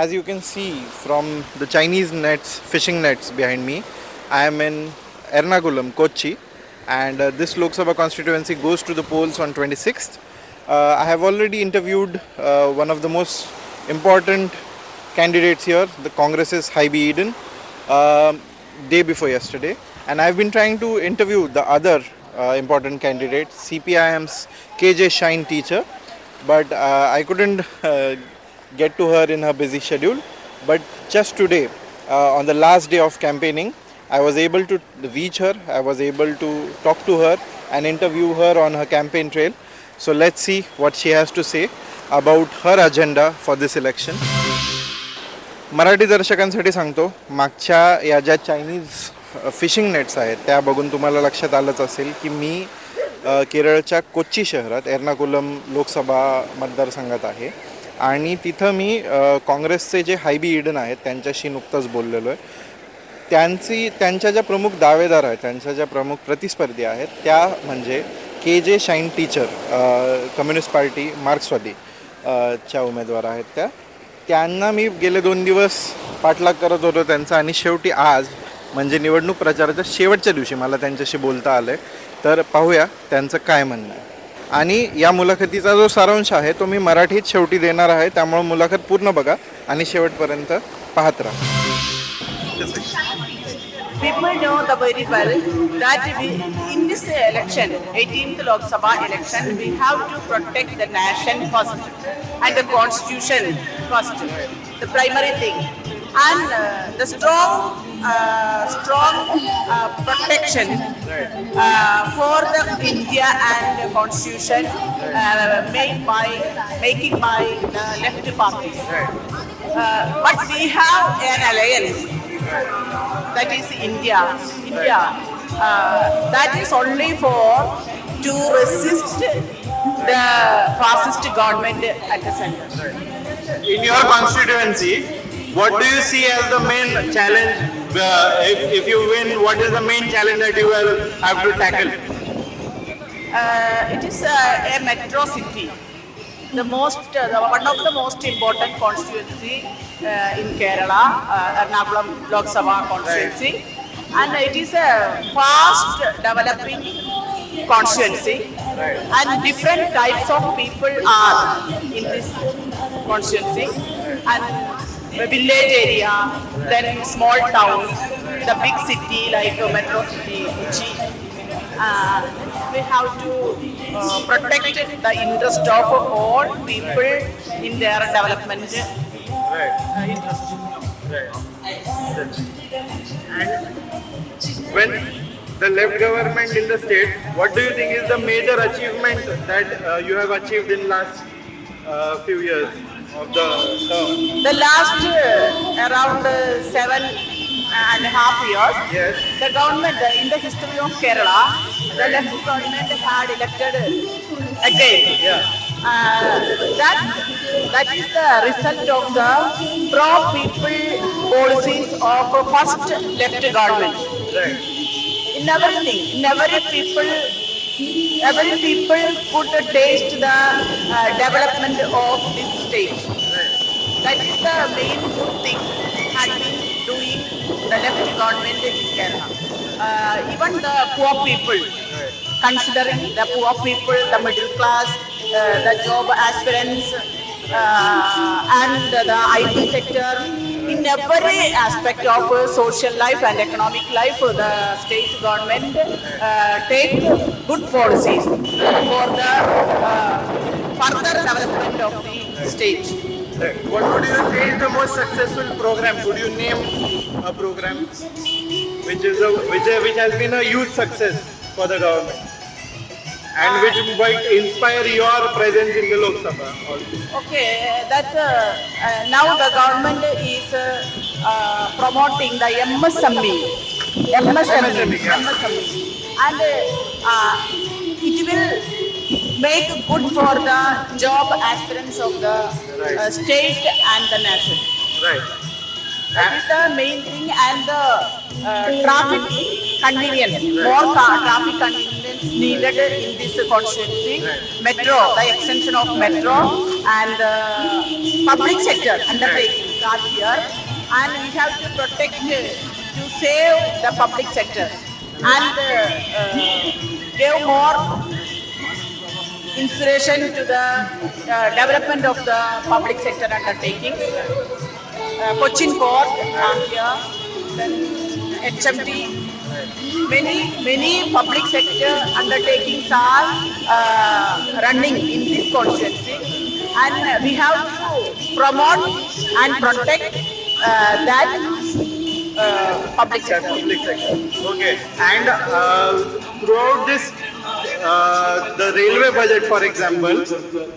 as you can see from the Chinese nets, fishing nets behind me, I am in Ernakulam, Kochi, and this Lok Sabha constituency goes to the polls on 26th. I have already interviewed one of the most important candidates here, the Congress's Haibi Eden, day before yesterday, and I've been trying to interview the other important candidate, CPIM's KJ Shine teacher, but I couldn't get to her in her busy schedule. But just today, on the last day of campaigning, I was able to reach her, I was able to talk to her and interview her on her campaign trail. So let's see what she has to say about her agenda for this election. Marathi दर्शकांसाठी सांगतो, मागच्या या ज्या Chinese fishing nets आहेत त्या बघून तुम्हाला लक्षात आलंच असेल की मी केरळच्या कोच्ची शहरात एर्नाकुलम लोकसभा मतदारसंघात आहे आणि तिथं मी काँग्रेसचे जे हायबी ईडन आहेत त्यांच्याशी नुकतंच बोललेलो आहे. त्यांच्या ज्या प्रमुख दावेदार आहेत, त्यांच्या ज्या प्रमुख प्रतिस्पर्धी आहेत त्या म्हणजे KJ shine teacher, communist party मार्क्सवादी च्या उमेदवार आहेत. त्यांना मी गेले 2 दिवस पाठलाग करत होतो त्यांचा, आणि शेवटी आज म्हणजे निवडणूक प्रचाराच्या शेवटच्या दिवशी मला त्यांच्याशी बोलता आलं आहे. तर पाहूया त्यांचं काय म्हणणं आहे. आणि या मुलाखतीचा जो सारांश आहे तो मी मराठीत शेवटी देणार आहे, त्यामुळे मुलाखत पूर्ण बघा आणि शेवटपर्यंत पाहत राहा. People know the very well that in this election, 18th Lok Sabha election, we have to protect the nation first and the constitution first, the primary thing, and the strong protection for the India and the constitution making by the left parties. But we have an alliance. That is India. That is only to resist the fascist government at the center. In your constituency, what do you see as the main challenge? If you win, what is the main challenge that you will have to tackle? It is a metro city. One of the most important constituency in Kerala, Ernakulam Lok Sabha constituency, and it is a fast developing constituency, and different types of people are in this constituency, and village area, then small towns, the big city like metro city, Kochi. We have to protect the interest of all people in their development interest. And when the left government in the state, what do you think is the major achievement that you have achieved in last few years of the term? The last around 7.5 years, Yes. the government in the history of Kerala, the left government had elected again. Yeah. That is the result of the pro-people policies of first left government. Right. In everything, in every people could taste the development of this state. Right. That is the main good thing had been doing the left government in Kerala. Even the poor people, considering the poor people, the middle class, the job aspirants, and the IT sector, in every aspect of social life and economic life, the state government take good policies for the further development of the state. Right. What would you say is the most successful program? Could you name a program which has been a huge success for the government and which might inspire your presence in the Lok Sabha also? Okay, that now the government is promoting the MSME, and it will make good for the job aspirants of the state and the nation. Right. That is the main thing, and the traffic convenience, more traffic convenience needed in this constituency. Metro, the extension of metro, and public sector undertaking, are here, and we have to protect, to save the public sector, and give more inspiration to the development of the public sector undertakings. Cochin Port are here, then HMT. Many public sector undertakings are running in this constituency, and we have to promote and protect that public sector. Public sector. Okay. And throughout this, the railway budget, for example,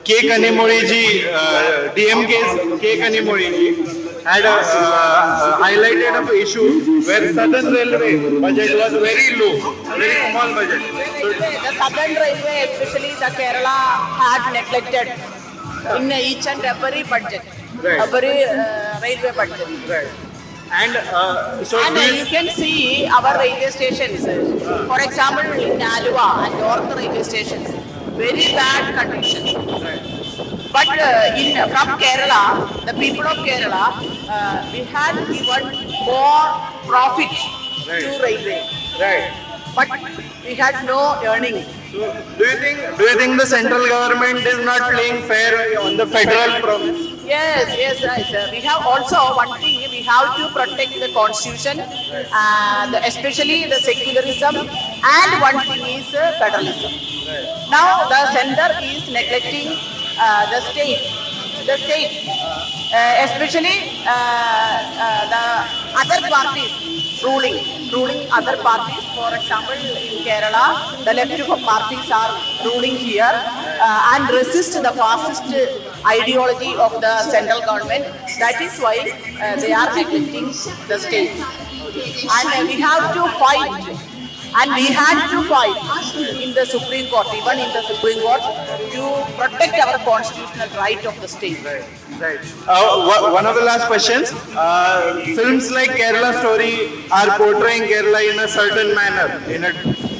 K. Kanimori ji, DMK's K. Kanimori ji, had highlighted an issue where Southern Railway budget was very low, very small budget. So, The Southern Railway, especially the Kerala, had neglected in each and every budget, Right. every railway budget. right. And so, And do you you, can see our railway stations. For example, in Alua and North railway stations, very bad condition. But from Kerala, the people of Kerala, we had given more profit to railway, right. but we had no earnings. So, do you think the central government is not playing fair on the federal province? Yes, right. We have also one thing, we have to protect the constitution, especially the secularism, and one thing is federalism. Now the center is neglecting the state, especially the other parties ruling other parties. For example, in Kerala, the left parties are ruling here and resist the fascist ideology of the central government. That is why they are neglecting the state. And we have to fight. And we had to fight in the Supreme Court, even in the Supreme Court, to protect our constitutional right of the state. Right. One of the last questions. Films like Kerala Story are portraying Kerala in a certain manner, in a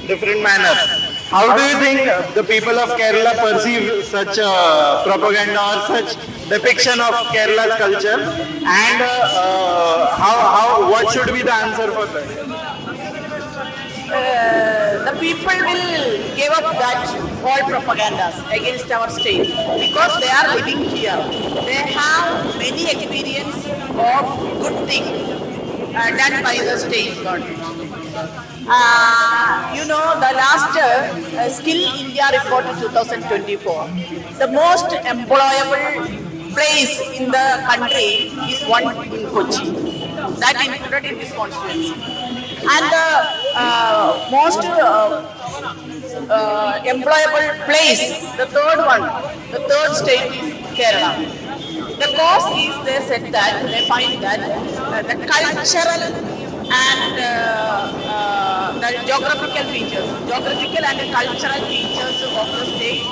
different manner. How do you think the people of Kerala perceive such propaganda or such depiction of Kerala's culture? And what should be the answer for that? The people will give up that all propagandas against our state because they are living here. They have many experience of good thing done by the state government. The last Skill India report in 2024, the most employable place in the country is one in Kochi. That included in this constituency. And the most employable place, the third state is Kerala. The cause is they find that the cultural and the geographical and cultural features of the state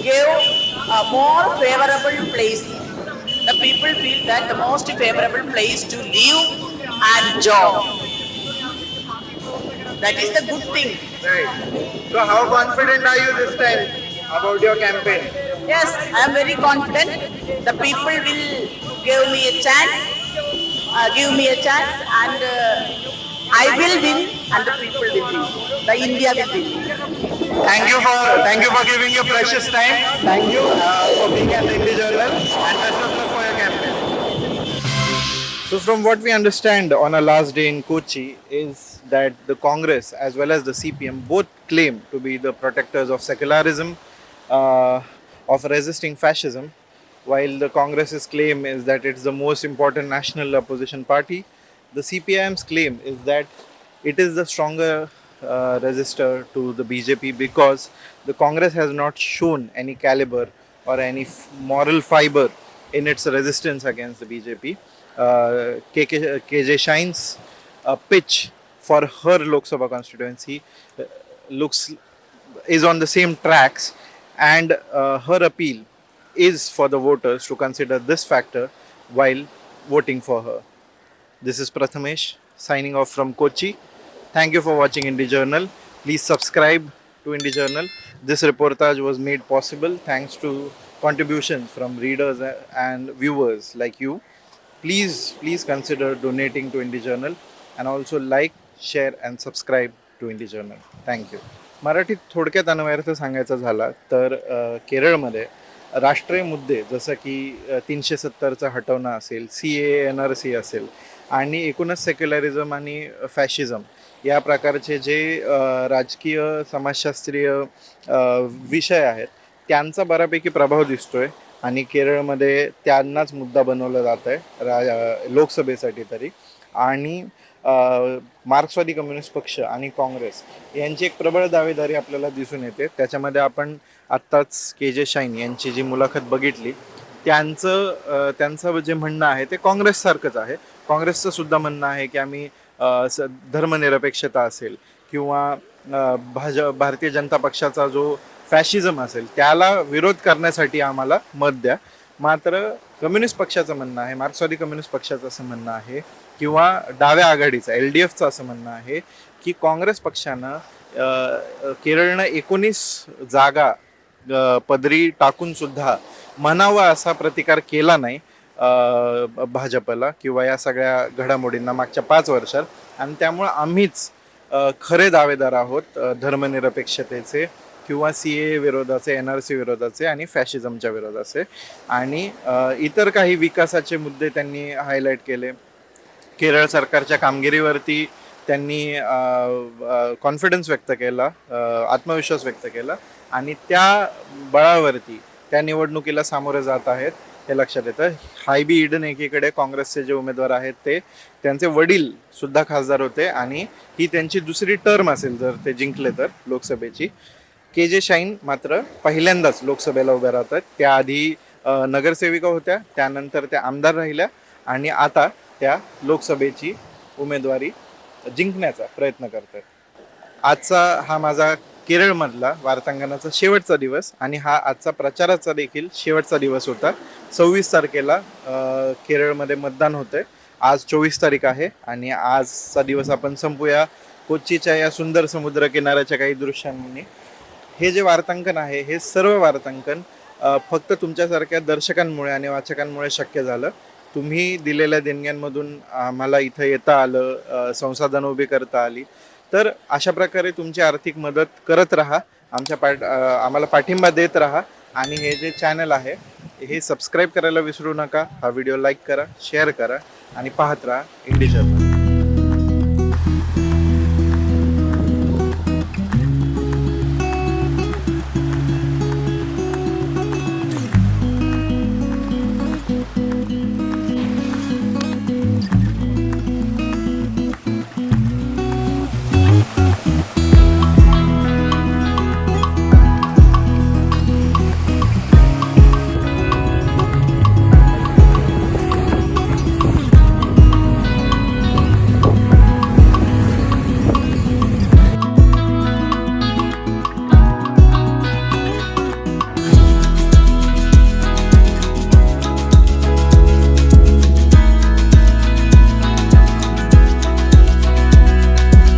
give a more favorable place. The people feel that the most favorable place to live and job. That is the good thing. Right. So how confident are you this time about your campaign? Yes, I am very confident. The people will give me a chance, and I will win, and the people will win. The India will win. Thank you for giving your precious time. Thank you for being at the Indie Journal, and best of luck for your campaign. So from what we understand on our last day in Kochi is that the Congress as well as the CPM both claim to be the protectors of secularism, of resisting fascism, while the Congress's claim is that it's the most important national opposition party. The CPIM's claim is that it is the stronger resistor to the BJP because the Congress has not shown any caliber or any moral fiber in its resistance against the BJP. KJ Shine's pitch for her Lok Sabha constituency is on the same tracks, and her appeal is for the voters to consider this factor while voting for her. This is Prathamesh signing off from Kochi. Thank you for watching Indie Journal. Please subscribe to Indie Journal. This reportage was made possible thanks to contributions from readers and viewers like you. please consider donating to Indie Journal and also like, share and subscribe to Indie Journal. Thank you. मराठीत थोडक्यात अन्वयार्थ सांगायचा झाला तर केरळमध्ये राष्ट्रीय मुद्दे जसं की 370चा हटवणं असेल, CAA NRC असेल आणि एकूणच सेक्युलरिझम आणि फॅशिझम या प्रकारचे जे राजकीय समाजशास्त्रीय विषय आहेत त्यांचा बऱ्यापैकी प्रभाव दिसतोय आणि केरळमध्ये त्यांनाच मुद्दा बनवला जात आहे लोकसभेसाठी तरी. आणि मार्क्सवादी कम्युनिस्ट पक्ष आणि काँग्रेस यांची एक प्रबळ दावेदारी आपल्याला दिसून येते. त्याच्यामध्ये आपण आत्ताच KJ शाईन यांची जी मुलाखत बघितली त्यांचं जे म्हणणं आहे ते काँग्रेससारखंच आहे. काँग्रेसचं सुद्धा म्हणणं आहे की आम्ही धर्मनिरपेक्षता असेल किंवा भारतीय जनता पक्षाचा जो फॅशिझम असेल त्याला विरोध करण्यासाठी आम्हाला मत द्या. मात्र कम्युनिस्ट पक्षाचं म्हणणं आहे, मार्क्सवादी कम्युनिस्ट पक्षाचं असं म्हणणं आहे किंवा डाव्या आघाडीचं LDFचं असं म्हणणं आहे की काँग्रेस पक्षानं केरळनं 19 जागा पदरी टाकून सुद्धा म्हणावा असा प्रतिकार केला नाही भाजपला किंवा या सगळ्या घडामोडींना मागच्या 5 वर्षात. आणि त्यामुळं आम्हीच खरे दावेदार आहोत धर्मनिरपेक्षतेचे किंवा CAA विरोधाचे, NRC विरोधाचे आणि फॅशिझमच्या विरोधाचे. आणि इतर काही विकासाचे मुद्दे त्यांनी हायलाईट केले. केरळ सरकारच्या कामगिरीवरती त्यांनी कॉन्फिडन्स व्यक्त केला, आत्मविश्वास व्यक्त केला आणि त्या बळावरती त्या निवडणुकीला सामोरे जात आहेत हे लक्षात येतं. हायबी ईडन एकीकडे काँग्रेसचे जे उमेदवार आहेत त्यांचे वडील सुद्धा खासदार होते आणि ही त्यांची दुसरी टर्म असेल जर ते जिंकले तर लोकसभेची. KJ शाईन मात्र पहिल्यांदाच लोकसभेला उभ्या राहतात. त्याआधी नगरसेविका होत्या, त्यानंतर त्या आमदार राहिल्या आणि आता त्या लोकसभेची उमेदवारी जिंकण्याचा प्रयत्न करतात. आजचा हा माझा केरळमधला वार्तांकनाचा शेवटचा दिवस आणि हा आजचा प्रचाराचा देखील शेवटचा दिवस होता. 26 तारखेला केरळमध्ये मतदान होतंय. आज 24 तारीख आहे आणि आजचा दिवस आपण संपूया कोच्चीच्या या सुंदर समुद्र किनाऱ्याच्या काही दृश्यांनी. हे जे वार्तांकन आहे हे सर्व वार्तांकन फक्त तुमच्यासारख्या दर्शकांमुळे आणि वाचकांमुळे शक्य झालं. तुम्ही दिलेल्या देणग्यांमधून आम्हाला इथं येता आलं, संसाधनं उभी करता आली. तर अशा प्रकारे तुमची आर्थिक मदत करत राहा, आम्हाला पाठिंबा देत राहा आणि हे जे चॅनल आहे हे सबस्क्राईब करायला विसरू नका. हा व्हिडिओ लाईक करा, शेअर करा आणि पाहत राहा इंडी जर्नल.